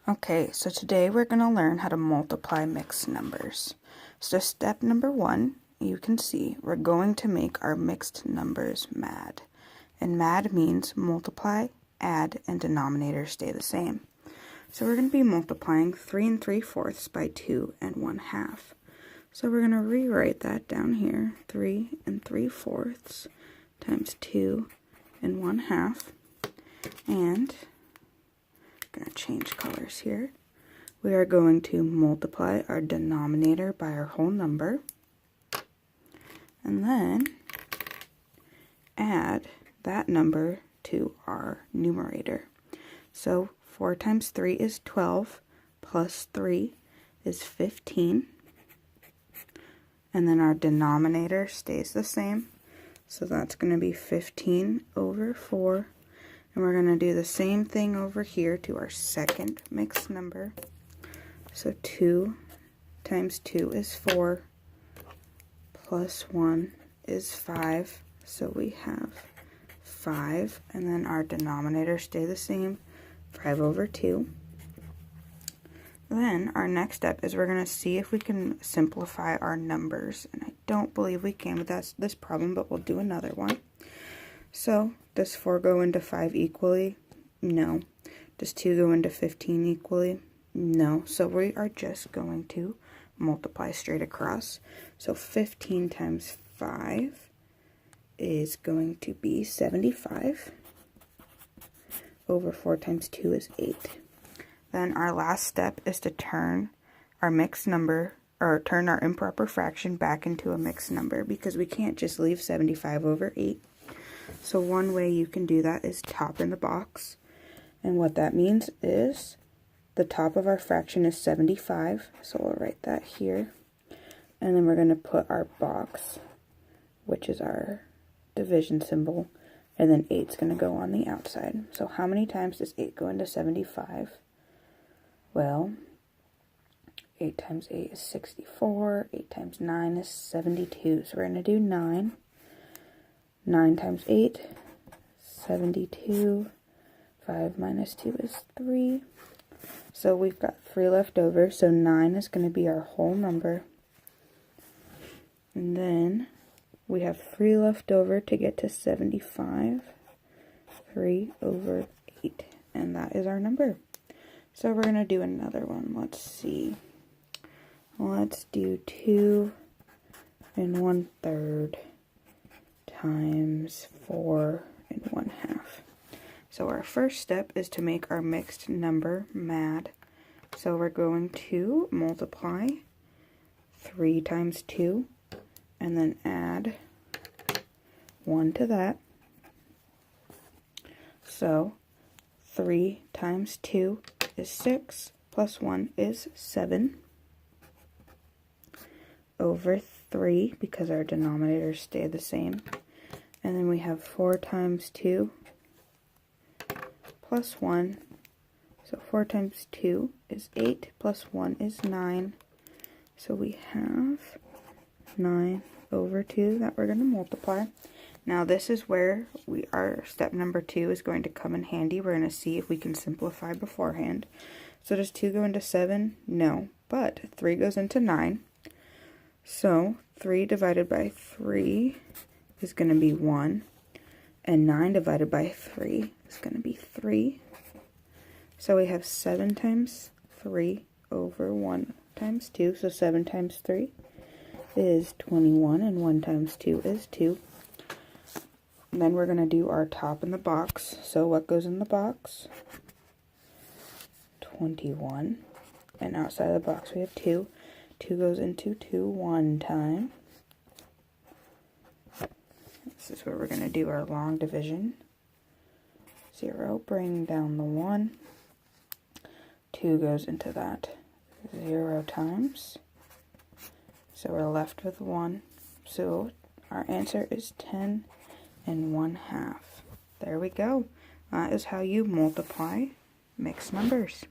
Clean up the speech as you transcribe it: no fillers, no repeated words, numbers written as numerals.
Okay, so today we're going to learn how to multiply mixed numbers. So step number 1, you can see we're going to make our mixed numbers mad. And mad means multiply, add, and denominator stay the same. So we're going to be multiplying 3 3/4 by 2 1/2. So we're going to rewrite that down here, 3 3/4 times 2 1/2. And going to change colors here. We are going to multiply our denominator by our whole number and then add that number to our numerator. So 4 times 3 is 12 plus 3 is 15, and then our denominator stays the same, so that's going to be 15 over 4. And we're going to do the same thing over here to our second mixed number. So 2 times 2 is 4, plus 1 is 5. So we have 5, and then our denominator stay the same, 5 over 2. Then our next step is we're going to see if we can simplify our numbers. And I don't believe we can with this problem, but we'll do another one. So, does 4 go into 5 equally? No. Does 2 go into 15 equally? No. So we are just going to multiply straight across. So 15 times 5 is going to be 75. Over 4 times 2 is 8. Then our last step is to turn our mixed number, or turn our improper fraction back into a mixed number, because we can't just leave 75 over 8. So one way you can do that is top in the box. And what that means is the top of our fraction is 75. So we'll write that here. And then we're going to put our box, which is our division symbol. And then 8 is going to go on the outside. So how many times does 8 go into 75? Well, 8 times 8 is 64. 8 times 9 is 72. So we're going to do 9. 9 times 8, 72, 5 minus 2 is 3. So we've got 3 left over, so 9 is going to be our whole number. And then we have 3 left over to get to 75, 3 over 8, and that is our number. So we're going to do another one. Let's see. Let's do 2 1/3. Times 4 1/2. So our first step is to make our mixed number mad. So we're going to multiply 3 times 2 and then add 1 to that. So 3 times 2 is 6 plus 1 is 7 over 3, because our denominators stay the same. And then we have 4 times 2 plus 1. So 4 times 2 is 8 plus 1 is 9. So we have 9 over 2 that we're going to multiply. Now this is where our step number 2 is going to come in handy. We're going to see if we can simplify beforehand. So does 2 go into 7? No. But 3 goes into 9. So 3 divided by 3 is going to be 1, and 9 divided by 3 is going to be 3. So we have 7 times 3 over 1 times 2, so 7 times 3 is 21, and 1 times 2 is 2. And then we're going to do our top in the box. So what goes in the box? 21, and outside of the box we have 2. 2 goes into 2 one time. This is where we're going to do our long division. 0, bring down the 1. 2 goes into that 0 times. So we're left with 1. So our answer is 10 1/2. There we go. That is how you multiply mixed numbers.